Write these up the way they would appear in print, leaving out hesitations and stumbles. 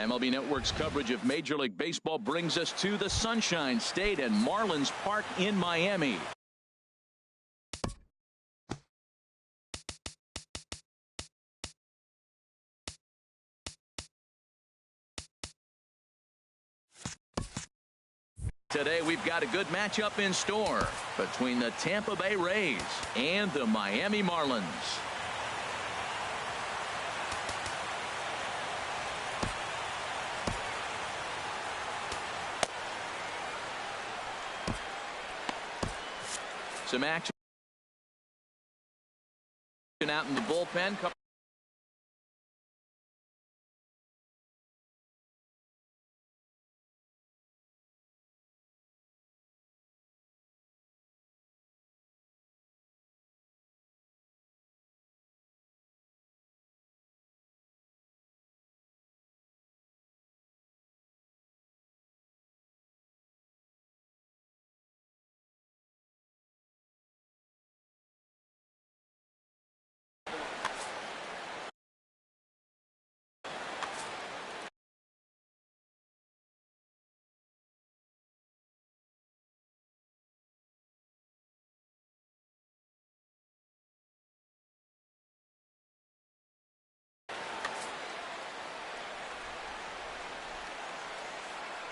MLB Network's coverage of Major League Baseball brings us to the Sunshine State and Marlins Park in Miami. Today we've got a good matchup in store between the Tampa Bay Rays and the Miami Marlins. Some action out in the bullpen.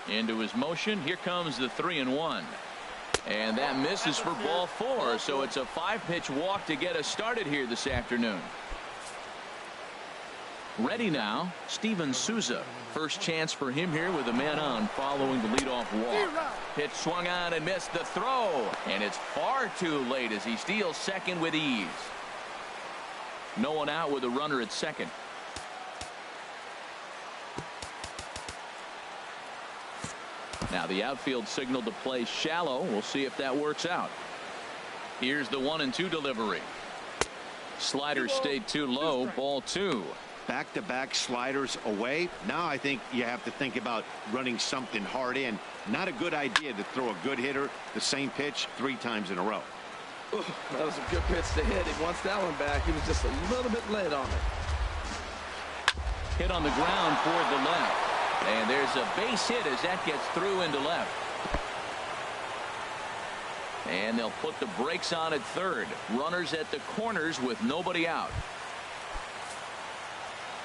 Into his motion. Here comes the 3-1. And that misses for ball 4. So it's a 5-pitch walk to get us started here this afternoon. Ready now, Steven Souza. First chance for him here with a man on following the leadoff walk. Pitch swung on and missed the throw. And it's far too late as he steals second with ease. No one out with a runner at second. Now the outfield signal to play shallow. We'll see if that works out. Here's the 1-2 delivery. Slider stayed too low. Ball 2. Back-to-back sliders away. Now I think you have to think about running something hard in. Not a good idea to throw a good hitter the same pitch 3 times in a row. Ooh, that was a good pitch to hit. He wants that one back. He was just a little bit late on it. Hit on the ground toward the left. And there's a base hit as that gets through into left. And they'll put the brakes on at third. Runners at the corners with nobody out.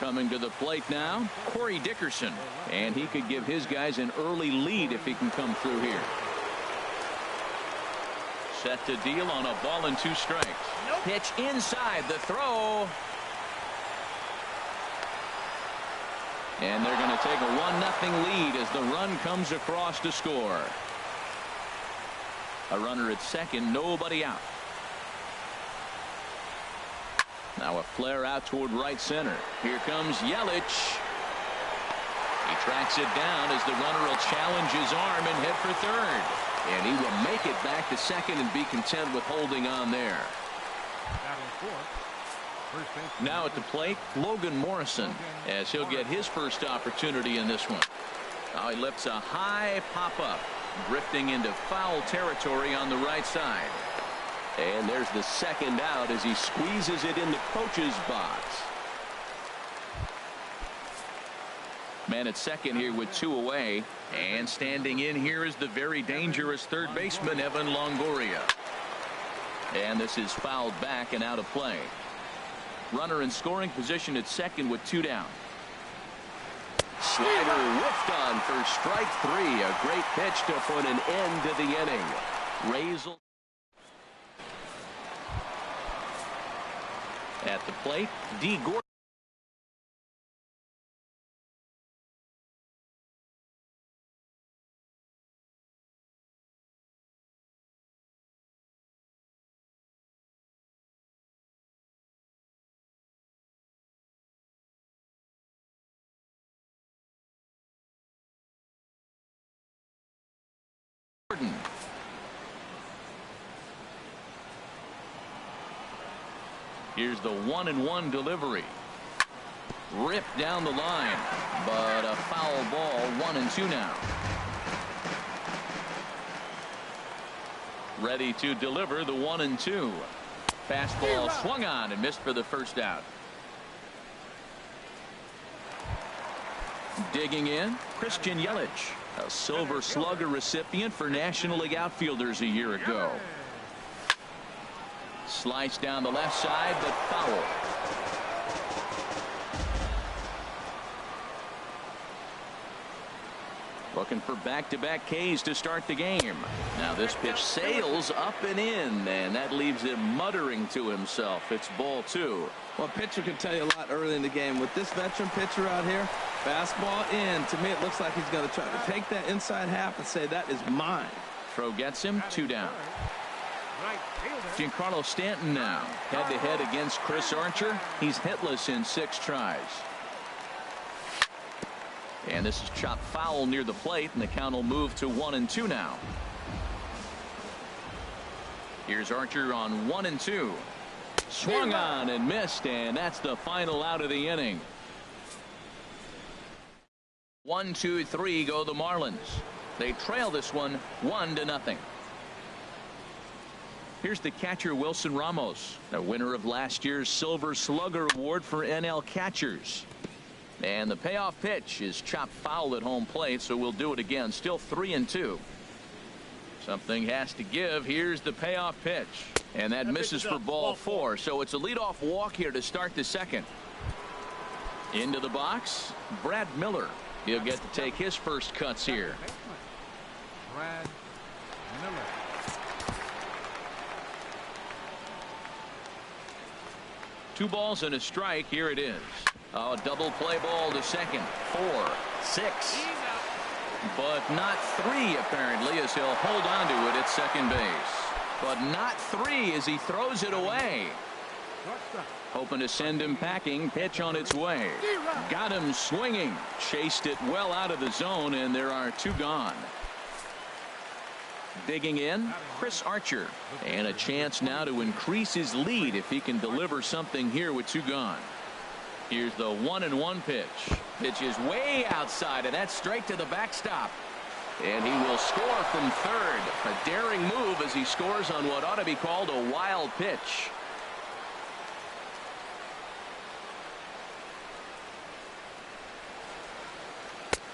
Coming to the plate now, Corey Dickerson. And he could give his guys an early lead if he can come through here. Set to deal on a ball and 2 strikes. Pitch inside, the throw. And they're going to take a 1-0 lead as the run comes across to score. A runner at second, nobody out. Now a flare out toward right center. Here comes Yelich. He tracks it down as the runner will challenge his arm and head for third. And he will make it back to second and be content with holding on there. Now at the plate, Logan Morrison, as he'll get his first opportunity in this one. Now he lifts a high pop-up, drifting into foul territory on the right side. And there's the second out as he squeezes it in the coach's box. Man at second here with 2 away. And standing in here is the very dangerous third baseman, Evan Longoria. And this is fouled back and out of play. Runner in scoring position at second with 2 down. Slider whiffed on for strike 3. A great pitch to put an end to the inning. Rays at the plate, D. Gordon. Here's the 1-1 delivery. Ripped down the line, but a foul ball. 1-2 now. Ready to deliver the 1-2. Fastball swung on and missed for the first out. Digging in, Christian Yelich, a Silver Slugger recipient for National League outfielders a year ago. Sliced down the left side, but foul. Looking for back-to-back Ks to start the game. Now this pitch sails up and in, and that leaves him muttering to himself. It's ball 2. Well, a pitcher can tell you a lot early in the game. With this veteran pitcher out here, fastball in. To me, it looks like he's going to try to take that inside half and say, that is mine. Throw gets him, 2 down. Giancarlo Stanton now, head-to-head against Chris Archer. He's hitless in 6 tries. And this is chopped foul near the plate, and the count will move to 1-2 now. Here's Archer on 1-2. Swung on and missed, and that's the final out of the inning. 1-2-3 go the Marlins. They trail this one 1-0. Here's the catcher Wilson Ramos, the winner of last year's Silver Slugger Award for NL catchers. And the payoff pitch is chopped foul at home plate, so we'll do it again. Still 3-2. Something has to give. Here's the payoff pitch, and that misses for ball 4. So it's a leadoff walk here to start the second. Into the box, Brad Miller. He'll get to take his first cuts here. Brad Miller. Two balls and a strike. Here it is. A double play ball to second. 4, 6. But not 3 apparently, as he'll hold on to it at second base. But not 3 as he throws it away. Hoping to send him packing. Pitch on its way. Got him swinging. Chased it well out of the zone, and there are 2 gone. Digging in, Chris Archer, and a chance now to increase his lead if he can deliver something here with 2 gone. Here's the 1-1 pitch. Pitch is way outside, and that's straight to the backstop. And he will score from third. A daring move as he scores on what ought to be called a wild pitch.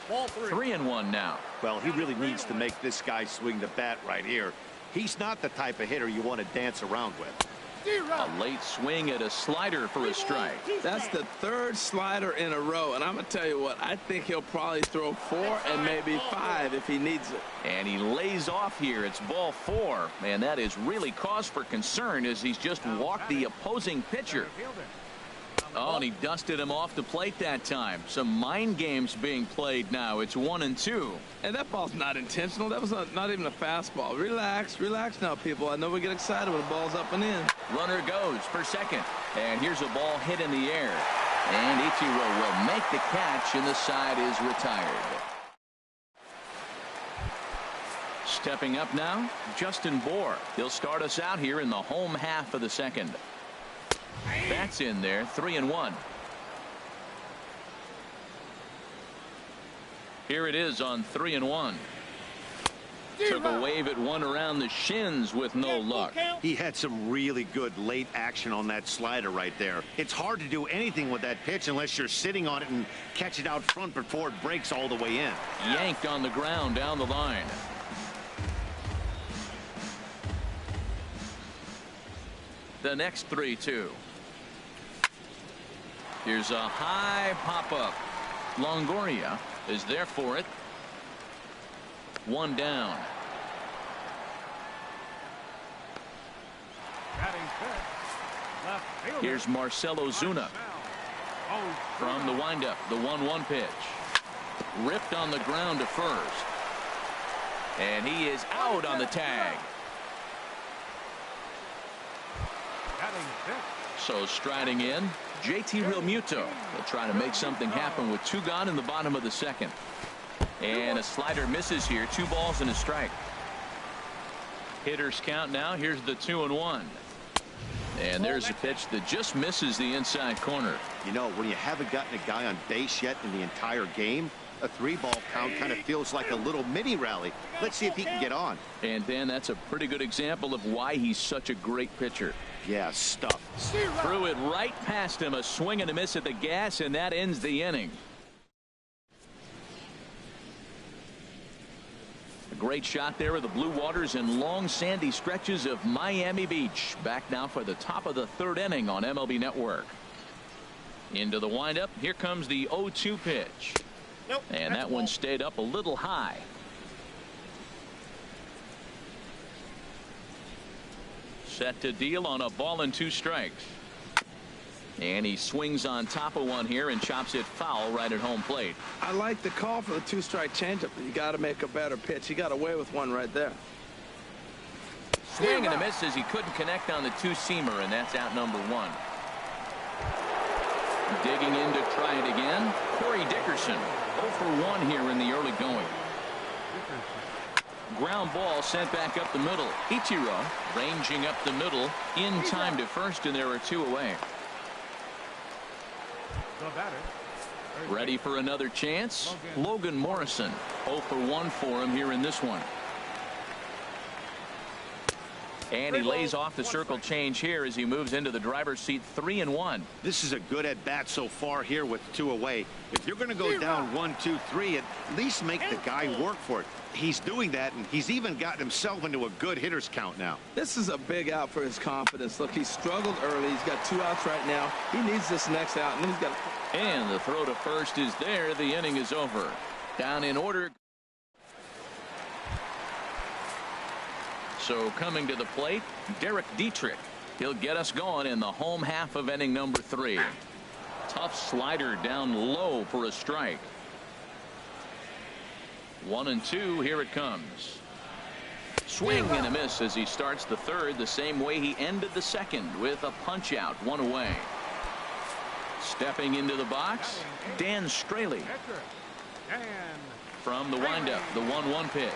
Ball 3-1 now. Well, he really needs to make this guy swing the bat right here. He's not the type of hitter you want to dance around with. A late swing at a slider for a strike. That's the 3rd slider in a row, and I'm going to tell you what, I think he'll probably throw 4 and maybe 5 if he needs it. And he lays off here. It's ball 4, and that is really cause for concern as he's just walked the opposing pitcher. Oh, and he dusted him off the plate that time. Some mind games being played now. It's 1-2. And that ball's not intentional. That was not even a fastball. Relax, relax now, people. I know we get excited when the ball's up and in. Runner goes for second. And here's a ball hit in the air. And Ichiro will make the catch, and the side is retired. Stepping up now, Justin Bohr. He'll start us out here in the home half of the second. That's in there. 3-1. Here it is on 3-1. Took a wave at one around the shins with no luck. He had some really good late action on that slider right there. It's hard to do anything with that pitch unless you're sitting on it and catch it out front before it breaks all the way in. Yanked on the ground down the line. The next 3-2. Here's a high pop-up. Longoria is there for it. 1 down. Here's Marcelo Zuna from the windup. The 1-1 pitch. Ripped on the ground to first. And he is out on the tag. So striding in, JT Realmuto will try to make something happen with 2 gone in the bottom of the second. And a slider misses here. 2 balls and a strike. Hitters count now. Here's the 2-1. And there's a pitch that just misses the inside corner. You know, when you haven't gotten a guy on base yet in the entire game, a 3-ball count kind of feels like a little mini rally. Let's see if he can get on. And Dan, that's a pretty good example of why he's such a great pitcher. Yeah, stuff. Threw it right past him. A swing and a miss at the gas, and that ends the inning. A great shot there of the blue waters and long sandy stretches of Miami Beach. Back now for the top of the third inning on MLB Network. Into the windup. Here comes the 0-2 pitch. Nope, and that one stayed up a little high. Set to deal on a ball and 2 strikes. And he swings on top of one here and chops it foul right at home plate. I like the call for the 2-strike changeup. You got to make a better pitch. He got away with one right there. Swing and a miss as he couldn't connect on the 2-seamer, and that's out number 1. Digging in to try it again. Corey Dickerson 0 for 1 here in the early going. Ground ball sent back up the middle. Ichiro ranging up the middle in time to first, and there are 2 away. Ready for another chance. Logan Morrison 0 for 1 for him here in this one. And he lays off the circle change here as he moves into the driver's seat. 3-1. This is a good at bat so far here with 2 away. If you're going to go down 1, 2, 3, at least make the guy work for it. He's doing that, and he's even gotten himself into a good hitter's count now. This is a big out for his confidence. Look, he struggled early. He's got 2 outs right now. He needs this next out, and then he's got. And the throw to first is there. The inning is over. Down in order. So coming to the plate, Derek Dietrich. He'll get us going in the home half of inning number 3. Tough slider down low for a strike. 1-2. Here it comes. Swing and a miss as he starts the third the same way he ended the second, with a punch out, 1 away. Stepping into the box, Dan Straley. From the windup, the 1-1 pitch.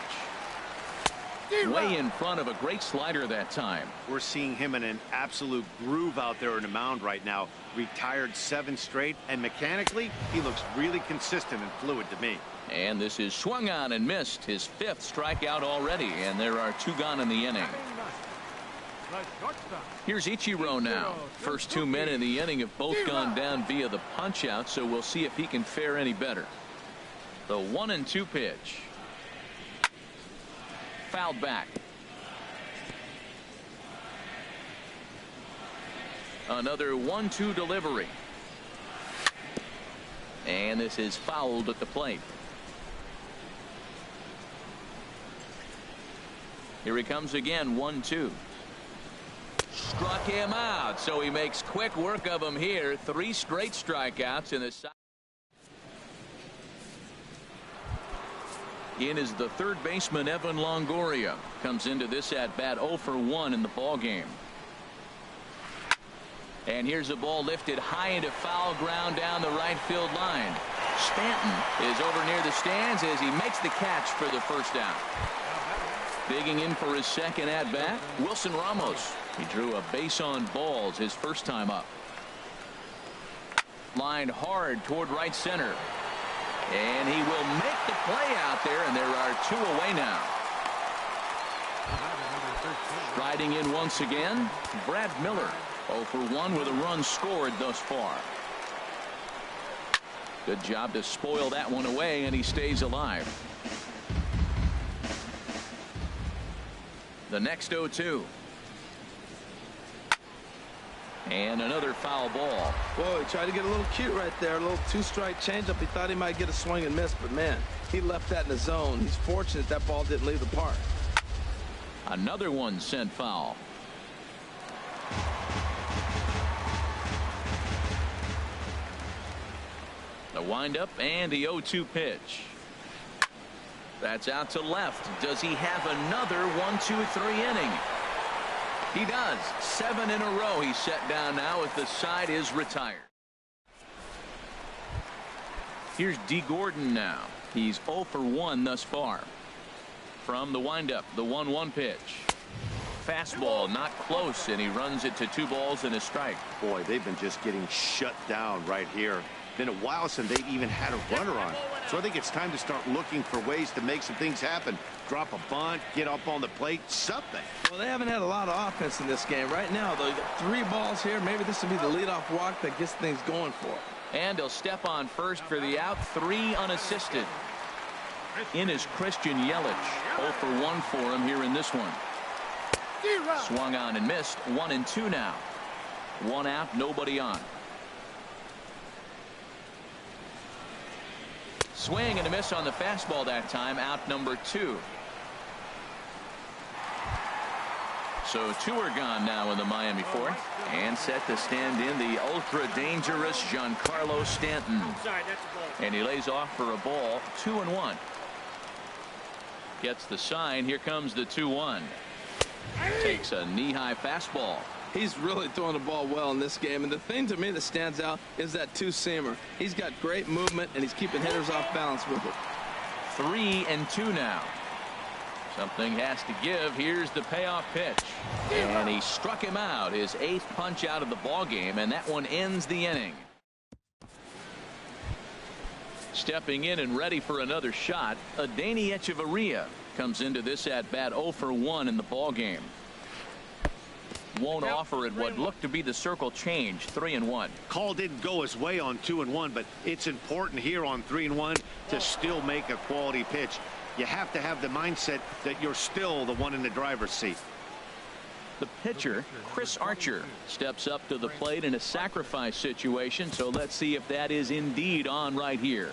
Way in front of a great slider that time. We're seeing him in an absolute groove out there in the mound right now. Retired 7 straight, and mechanically he looks really consistent and fluid to me. And this is swung on and missed, his 5th strikeout already, and there are 2 gone in the inning. Here's Ichiro now. First 2 men in the inning have both gone down via the punch out, so we'll see if he can fare any better. The 1-2 pitch. Fouled back. Another 1-2 delivery. And this is fouled at the plate. Here he comes again, 1-2. Struck him out, so he makes quick work of him here. 3 straight strikeouts in the side. In is the third baseman, Evan Longoria. Comes into this at bat 0 for 1 in the ball game. And here's a ball lifted high into foul ground down the right field line. Stanton is over near the stands as he makes the catch for the first out. Digging in for his second at bat, Wilson Ramos. He drew a base on balls his first time up. Lined hard toward right center. And he will make the play out there, and there are 2 away now. Striding in once again, Brad Miller. 0 for 1 with a run scored thus far. Good job to spoil that one away, and he stays alive. The next 0-2. And another foul ball. Whoa, he tried to get a little cute right there. A little 2-strike changeup. He thought he might get a swing and miss, but man, he left that in the zone. He's fortunate that ball didn't leave the park. Another one sent foul. The windup and the 0-2 pitch. That's out to left. Does he have another 1-2-3 inning? He does. 7 in a row he's set down now as the side is retired. Here's D. Gordon now. He's 0 for 1 thus far. From the windup, the 1-1 pitch. Fastball not close, and he runs it to 2 balls and a strike. Boy, they've been just getting shut down right here. Been a while since they've even had a runner on. So I think it's time to start looking for ways to make some things happen. Drop a bunt, get up on the plate, something. Well, they haven't had a lot of offense in this game. Right now, though, you got 3 balls here. Maybe this will be the leadoff walk that gets things going for him. And he'll step on first for the out. 3 unassisted. In is Christian Yelich. 0 for 1 for him here in this one. Swung on and missed. 1-2 now. 1 out, nobody on. Swing and a miss on the fastball that time. Out number 2. So 2 are gone now in the Miami fourth. And set to stand in the ultra-dangerous Giancarlo Stanton. And he lays off for a ball. 2-1. Gets the sign. Here comes the 2-1. Takes a knee-high fastball. He's really throwing the ball well in this game. And the thing to me that stands out is that two-seamer. He's got great movement, and he's keeping hitters off balance with it. 3-2 now. Something has to give. Here's the payoff pitch. And he struck him out. His 8th punch out of the ball game, and that one ends the inning. Stepping in and ready for another shot, Adeiny Echeverria comes into this at-bat 0 for 1 in the ball game. Won't offer it what looked to be the circle change. 3-1. Call didn't go his way on 2-1, but it's important here on 3-1 to still make a quality pitch. You have to have the mindset that you're still the one in the driver's seat. The pitcher, Chris Archer, steps up to the plate in a sacrifice situation, so let's see if that is indeed on right here.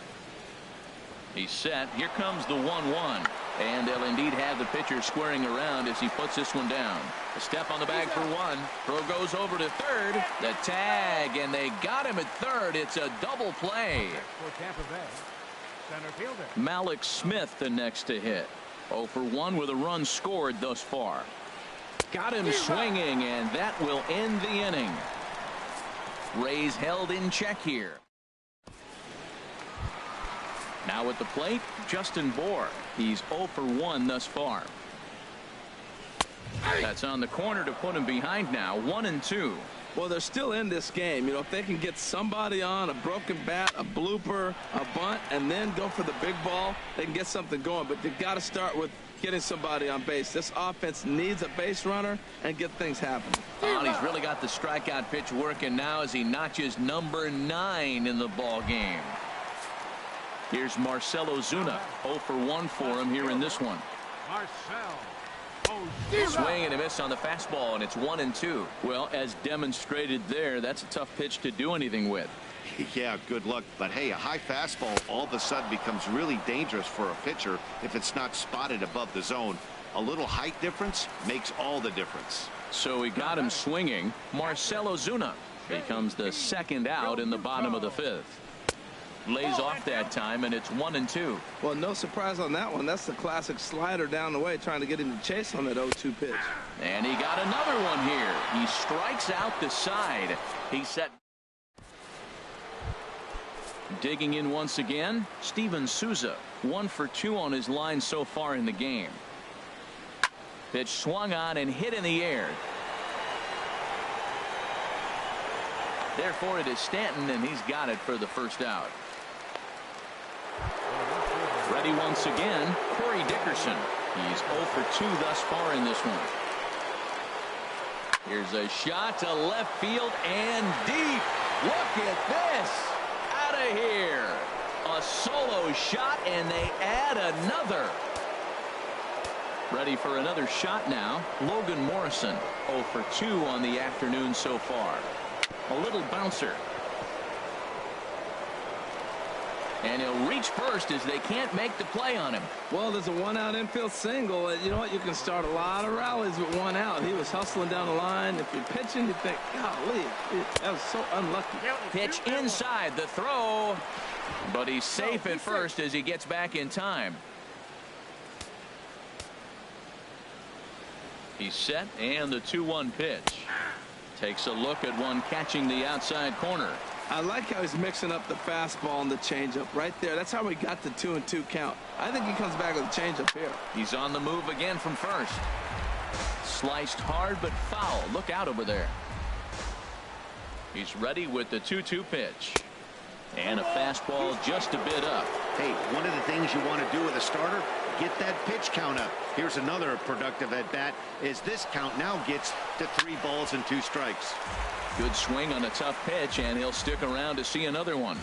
He's set. Here comes the 1-1. And they'll indeed have the pitcher squaring around as he puts this one down. A step on the bag for 1. Throw goes over to third. The tag, and they got him at third. It's a double play. For Tampa Bay, center fielder Malik Smith the next to hit. 0 for 1 with a run scored thus far. Got him swinging, and that will end the inning. Rays held in check here. Now at the plate, Justin Bour. He's 0 for 1 thus far. That's on the corner to put him behind now. 1-2. Well, they're still in this game. You know, if they can get somebody on, a broken bat, a blooper, a bunt, and then go for the big ball, they can get something going. But they've got to start with getting somebody on base. This offense needs a base runner and get things happening. Oh, and he's really got the strikeout pitch working now as he notches number 9 in the ball game. Here's Marcell Ozuna. 0 for 1 for him here in this one. Swing and a miss on the fastball, and it's 1-2. Well, as demonstrated there, that's a tough pitch to do anything with. Yeah, good luck. But hey, a high fastball all of a sudden becomes really dangerous for a pitcher if it's not spotted above the zone. A little height difference makes all the difference. So he got him swinging. Marcell Ozuna becomes the second out in the bottom of the 5th. Lays off that time, and it's 1-2. Well, no surprise on that one. That's the classic slider down the way, trying to get him to chase on that 0-2 pitch. And he got another one here. He strikes out the side. He's set. Digging in once again, Steven Souza. 1 for 2 on his line so far in the game. Pitch swung on and hit in the air. Therefore, it is Stanton, and he's got it for the first out. Ready once again, Corey Dickerson. He's 0 for 2 thus far in this one. Here's a shot to left field and deep. Look at this. Out of here. A solo shot, and they add another. Ready for another shot now. Logan Morrison, 0 for 2 on the afternoon so far. A little bouncer. And he'll reach first as they can't make the play on him. Well, there's a 1-out infield single. And you know what? You can start a lot of rallies with 1 out. He was hustling down the line. If you're pitching, you think, golly, that was so unlucky. Pitch inside the throw. But he's safe at first as he gets back in time. He's set, and the 2-1 pitch. Takes a look at one catching the outside corner. I like how he's mixing up the fastball and the changeup right there. That's how we got the 2-2 count. I think he comes back with a changeup here. He's on the move again from first. Sliced hard but foul. Look out over there. He's ready with the 2-2 pitch. And a fastball just a bit up. Hey, one of the things you want to do with a starter, get that pitch count up. Here's another productive at bat as this count now gets to 3 balls and 2 strikes. Good swing on a tough pitch, and he'll stick around to see another one.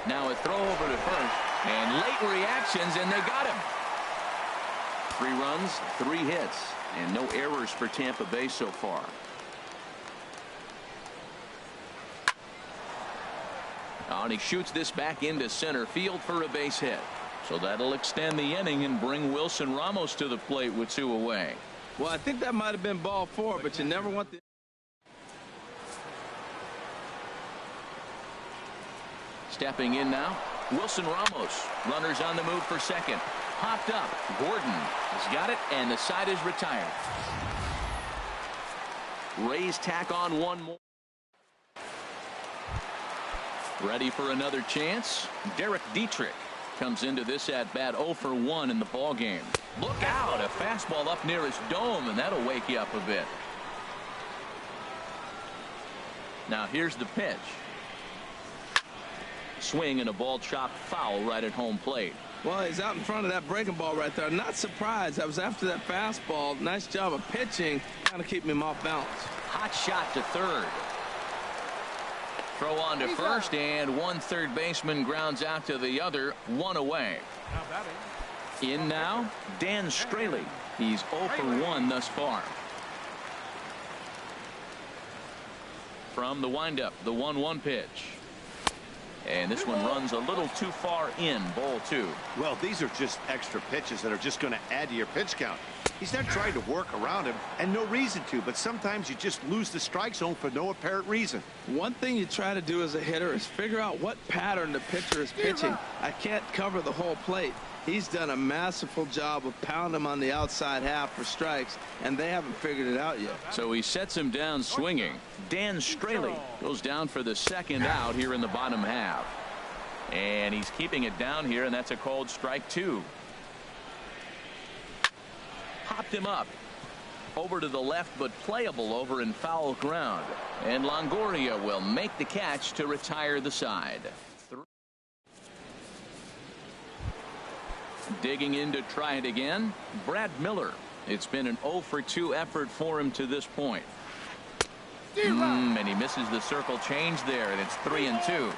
Now a throw over to first, and late reactions, and they got him. 3 runs, 3 hits, and no errors for Tampa Bay so far. And he shoots this back into center field for a base hit. So that'll extend the inning and bring Wilson Ramos to the plate with 2 away. Well, I think that might have been ball 4, but you never want the... Stepping in now, Wilson Ramos. Runners on the move for second. Popped up. Gordon has got it, and the side is retired. Rays tack on 1 more. Ready for another chance. Derek Dietrich comes into this at bat 0 for 1 in the ball game. Look out, a fastball up near his dome, and that'll wake you up a bit. Now here's the pitch. Swing and a ball chopped foul right at home plate. Well, he's out in front of that breaking ball right there. Not surprised. I was after that fastball. Nice job of pitching, kind of keeping him off balance. Hot shot to third. Throw on to first, and 1 third baseman grounds out to the other, 1 away. In now, Dan Straley. He's 0 for 1 thus far. From the windup, the 1-1 pitch. And this one runs a little too far in, ball 2. Well, these are just extra pitches that are just going to add to your pitch count. He's not trying to work around him, and no reason to, but sometimes you just lose the strike zone for no apparent reason. One thing you try to do as a hitter is figure out what pattern the pitcher is pitching. I can't cover the whole plate. He's done a masterful job of pounding him on the outside half for strikes, and they haven't figured it out yet. So he sets him down swinging. Dan Straley goes down for the second out here in the bottom half. And he's keeping it down here, and that's a called strike 2. Popped him up. Over to the left, but playable over in foul ground. And Longoria will make the catch to retire the side. Digging in to try it again, Brad Miller. It's been an 0 for 2 effort for him to this point. And he misses the circle change there, and it's 3-2.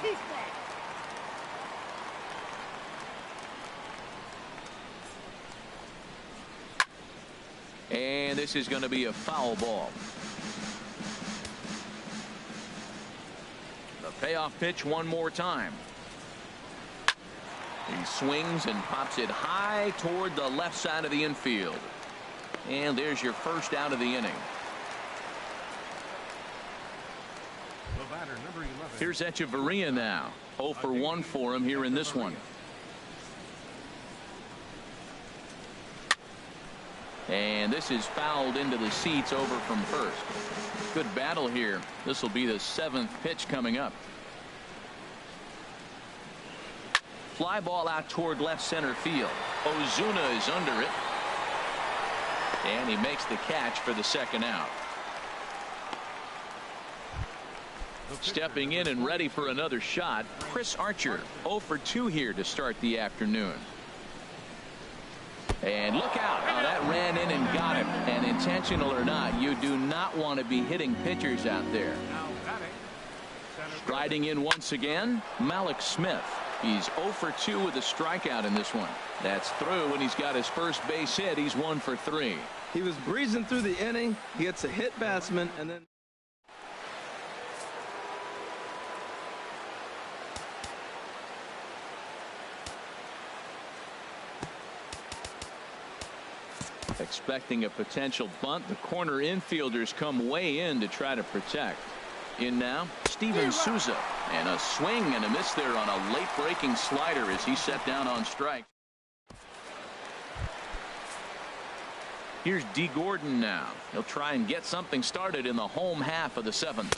And this is going to be a foul ball. The payoff pitch one more time. He swings and pops it high toward the left side of the infield. And there's your first out of the inning. The batter, number 11. Here's Echeverria now. 0 for 1 for him here in this one. And this is fouled into the seats over from first. Good battle here. This will be the 7th pitch coming up. Fly ball out toward left center field. Ozuna is under it. And he makes the catch for the second out. Stepping in and ready for another shot, Chris Archer. 0 for 2 here to start the afternoon. And look out. Oh, that ran in and got him. And intentional or not, you do not want to be hitting pitchers out there. Striding in once again, Malik Smith. He's 0 for 2 with a strikeout in this one. That's through, and he's got his first base hit. He's 1 for 3. He was breezing through the inning. He gets a hit batsman, and then expecting a potential bunt. The corner infielders come way in to try to protect. In now, Steven Souza, and a swing and a miss there on a late breaking slider as he set down on strike. Here's D. Gordon now. He'll try and get something started in the home half of the 7th.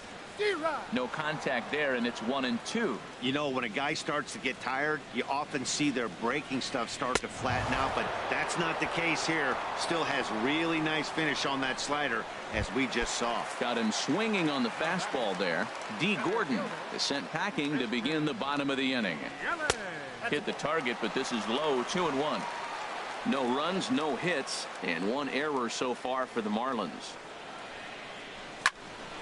No contact there, and it's 1-2. You know, when a guy starts to get tired, you often see their breaking stuff start to flatten out, but that's not the case here. Still has really nice finish on that slider, as we just saw. Got him swinging on the fastball there. D. Gordon is sent packing to begin the bottom of the inning. Hit the target, but this is low, 2-1. No runs, no hits, and 1 error so far for the Marlins.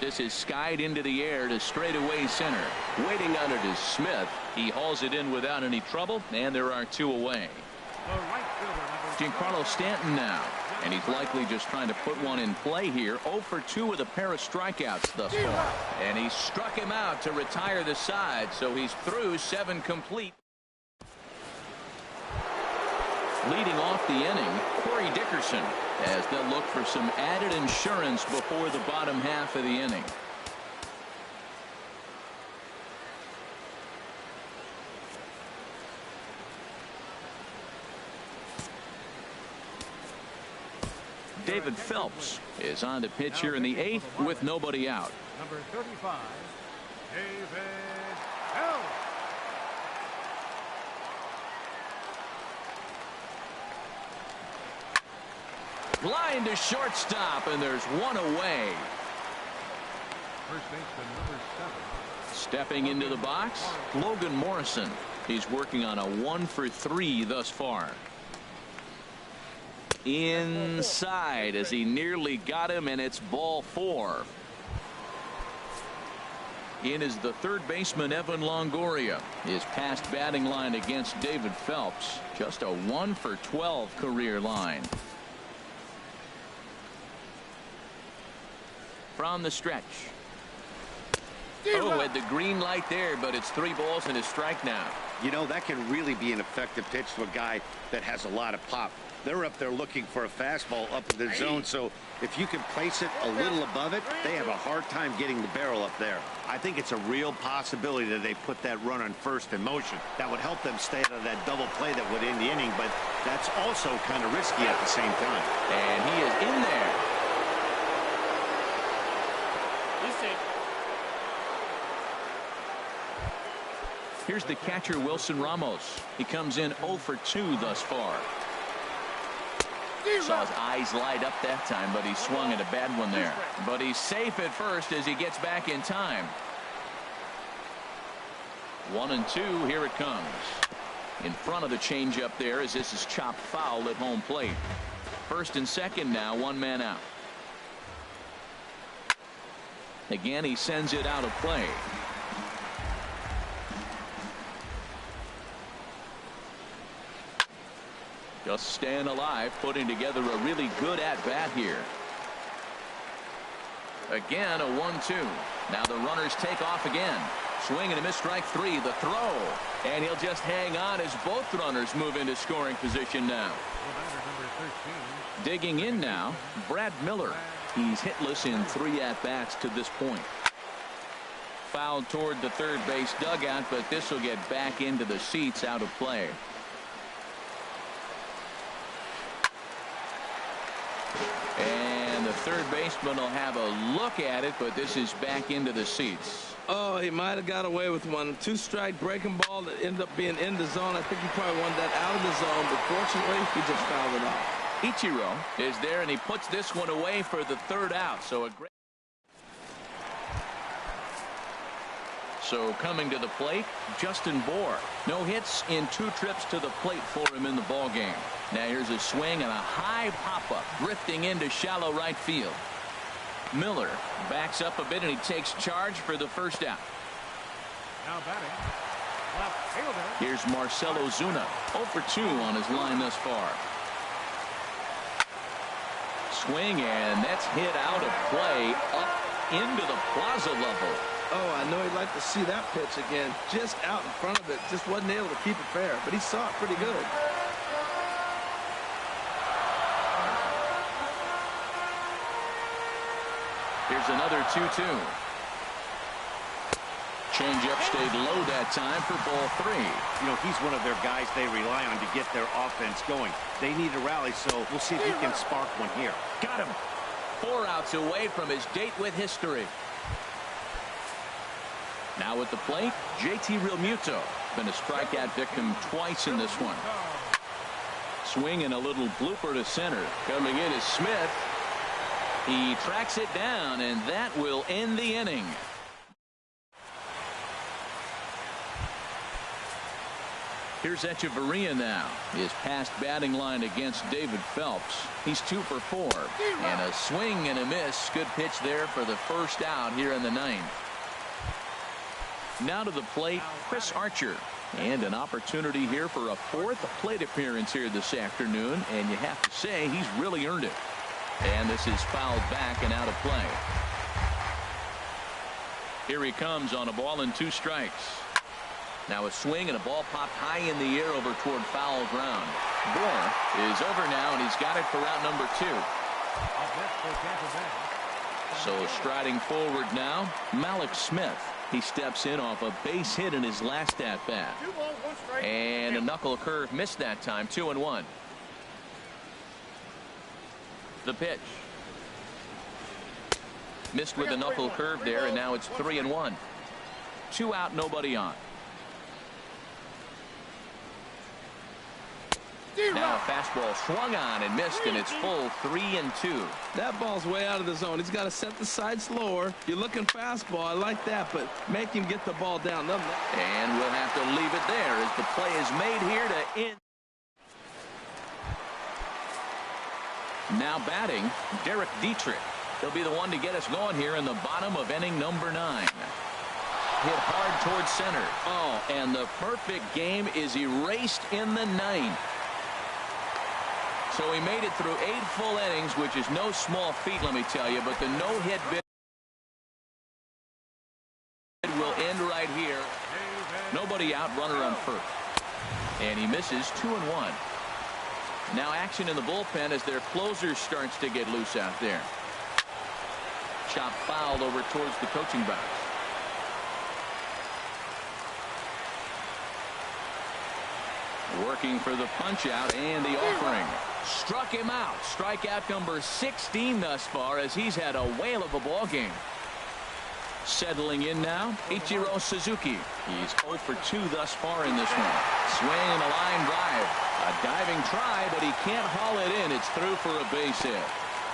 This is skied into the air to straightaway center. Waiting on it is Smith. He hauls it in without any trouble, and there are 2 away. Giancarlo Stanton now, and he's likely just trying to put one in play here. 0 for 2 with a pair of strikeouts thus far. And he struck him out to retire the side, so he's through 7 complete. Leading off the inning, Corey Dickerson, as they'll look for some added insurance before the bottom half of the inning. David Phelps is on the pitch here in the 8th with nobody out. Number 35, David Phelps. Line to shortstop, and there's 1 away. First baseman number 7. Stepping into the box, Logan Morrison. He's working on a 1 for 3 thus far. Inside as he nearly got him, and it's ball 4. In is the third baseman Evan Longoria. His past batting line against David Phelps, just a 1 for 12 career line. From the stretch. Oh, had the green light there, but it's 3 balls and a strike now. You know, that can really be an effective pitch to a guy that has a lot of pop. They're up there looking for a fastball up in the zone, so if you can place it a little above it, they have a hard time getting the barrel up there. I think it's a real possibility that they put that run on first in motion. That would help them stay out of that double play that would end the inning, but that's also kind of risky at the same time. And he is in there. Here's the catcher, Wilson Ramos. He comes in 0 for 2 thus far. Saw his eyes light up that time, but he swung at a bad one there. But he's safe at first as he gets back in time. 1-2, here it comes. In front of the changeup there as this is chopped foul at home plate. First and second now, 1 man out. Again, he sends it out of play. Just staying alive, putting together a really good at-bat here. Again, a 1-2. Now the runners take off again. Swing and a miss, strike 3. The throw. And he'll just hang on as both runners move into scoring position now. Digging in now, Brad Miller. He's hitless in 3 at-bats to this point. Fouled toward the third base dugout, but this will get back into the seats out of play. And the third baseman will have a look at it, but this is back into the seats. Oh, he might have got away with one. 2-strike breaking ball that ended up being in the zone. I think he probably wanted that out of the zone, but fortunately, he just fouled it off. Ichiro is there, and he puts this one away for the 3rd out. So a great. So coming to the plate, Justin Bohr. No hits in 2 trips to the plate for him in the ballgame. Now here's a swing and a high pop-up, drifting into shallow right field. Miller backs up a bit, and he takes charge for the 1st out. Now batting, left fielder. Here's Marcell Ozuna, 0 for 2 on his line thus far. Swing, and that's hit out of play up into the plaza level. Oh, I know he'd like to see that pitch again. Just out in front of it. Just wasn't able to keep it fair, but he saw it pretty good. Here's another 2-2. Changeup stayed low that time for ball 3. You know, he's one of their guys they rely on to get their offense going. They need a rally, so we'll see if he can spark one here. Got him. 4 outs away from his date with history. Now at the plate, JT Realmuto. Been a strikeout victim twice in this one. Swing and a little blooper to center. Coming in is Smith. He tracks it down, and that will end the inning. Here's Echeverria now. His past batting line against David Phelps. He's 2 for 4. And a swing and a miss. Good pitch there for the first out here in the 9th. Now to the plate, Chris Archer. And an opportunity here for a 4th plate appearance here this afternoon. And you have to say he's really earned it. And this is fouled back and out of play. Here he comes on a ball and 2 strikes. Now a swing and a ball popped high in the air over toward foul ground. Bohr is over now, and he's got it for out number 2. So striding forward now, Malik Smith. He steps in off a base hit in his last at bat. And a knuckle curve missed that time. 2-1. The pitch. Missed with a knuckle curve there, and now it's 3-1. 2 out, nobody on. Now a fastball swung on and missed, and it's full 3-2. That ball's way out of the zone. He's got to set the side slower. You're looking fastball. I like that, but make him get the ball down. And we'll have to leave it there as the play is made here to end. Now batting, Derek Dietrich. He'll be the one to get us going here in the bottom of inning number 9. Hit hard towards center. Oh, and the perfect game is erased in the 9th. So he made it through 8 full innings, which is no small feat, let me tell you. But the no-hit bid will end right here. Nobody out, runner on first. And he misses 2-1. Now action in the bullpen as their closer starts to get loose out there. Chop foul over towards the coaching box. Working for the punch out and the offering. Struck him out. Strikeout number 16 thus far as he's had a whale of a ball game. Settling in now, Ichiro Suzuki. He's 0 for 2 thus far in this one. Swing and a line drive. A diving try, but he can't haul it in. It's through for a base hit.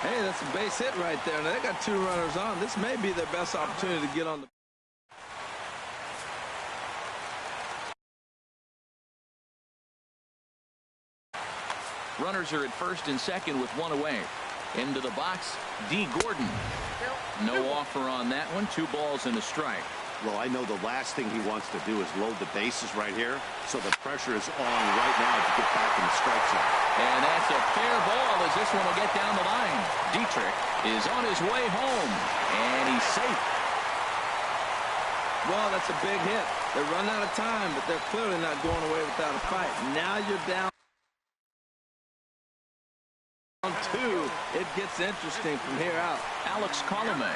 Hey, that's a base hit right there. Now they got 2 runners on. This may be their best opportunity to get on the. Runners are at first and second with 1 away. Into the box, D. Gordon. No offer on that one. 2 balls and a strike. Well, I know the last thing he wants to do is load the bases right here. So the pressure is on right now to get back in the strike zone. And that's a fair ball as this one will get down the line. Dietrich is on his way home. And he's safe. Well, that's a big hit. They're running out of time, but they're clearly not going away without a fight. Now you're down 2. It gets interesting from here out. Alex Colomé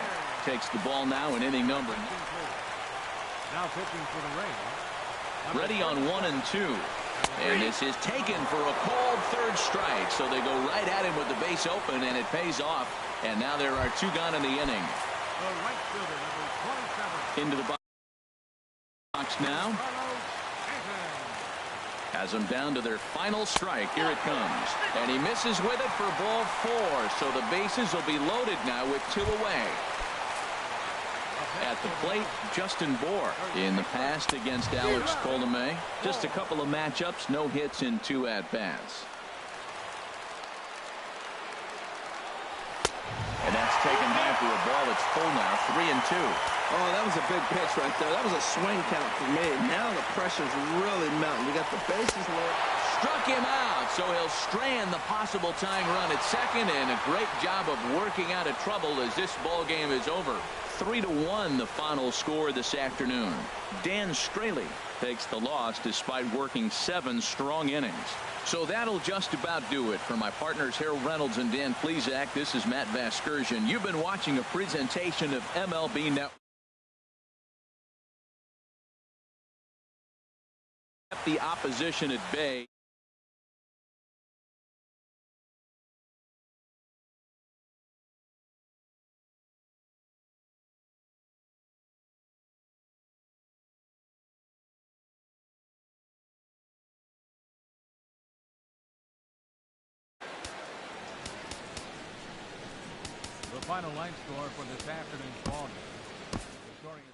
takes the ball now in inning number. Now pitching for the Rays. Ready on 1 and 2. And this is taken for a called 3rd strike. So they go right at him with the base open, and it pays off. And now there are 2 gone in the inning. The right fielder, number 27. Into the box now. Has them down to their final strike. Here it comes. And he misses with it for ball 4. So the bases will be loaded now with 2 away. At the plate, Justin Bohr. In the past against Alex Colomé. Just a couple of matchups, no hits in 2 at-bats. And that's taken high for a ball. It's full now, 3-2. Oh, that was a big pitch right there. That was a swing count for me. Now the pressure's really mounting. You got the bases low. Struck him out, so he'll strand the possible tying run at second, and a great job of working out of trouble as this ball game is over. 3-1 the final score this afternoon. Dan Straley takes the loss despite working 7 strong innings. So that'll just about do it. For my partners Harold Reynolds and Dan Plesac, this is Matt Vasgersian. You've been watching a presentation of MLB Network. The opposition at bay. The final line score for this afternoon's ball game. The scoring is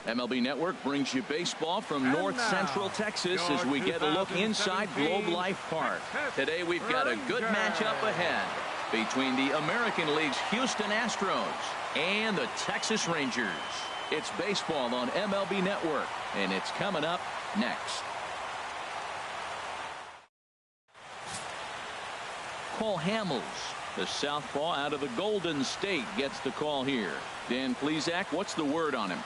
MLB Network brings you baseball from North Central Texas as we get a look inside Globe Life Park. Today we've got a good matchup ahead between the American League's Houston Astros and the Texas Rangers. It's baseball on MLB Network, and it's coming up next. Cole Hamels, the southpaw out of the Golden State, gets the call here. Dan Plesac, what's the word on him?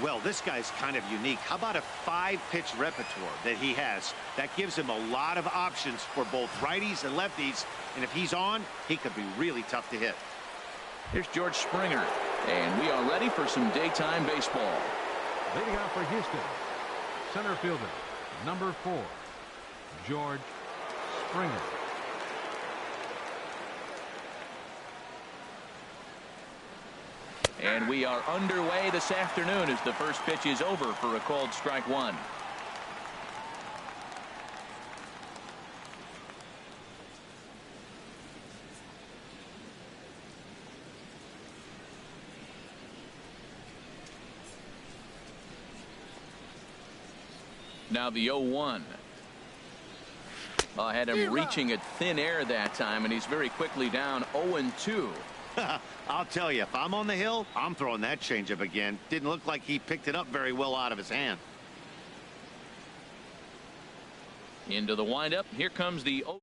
Well, this guy's kind of unique. How about a 5-pitch repertoire that he has? That gives him a lot of options for both righties and lefties. And if he's on, he could be really tough to hit. Here's George Springer. And we are ready for some daytime baseball. Leading out for Houston, center fielder, number 4, George Springer. And we are underway this afternoon as the first pitch is over for a called strike one. Now the 0-1. I had him reaching at thin air that time, and he's very quickly down 0-2. I'll tell you, if I'm on the hill, I'm throwing that changeup again. Didn't look like he picked it up very well out of his hand. Into the windup. Here comes the 0.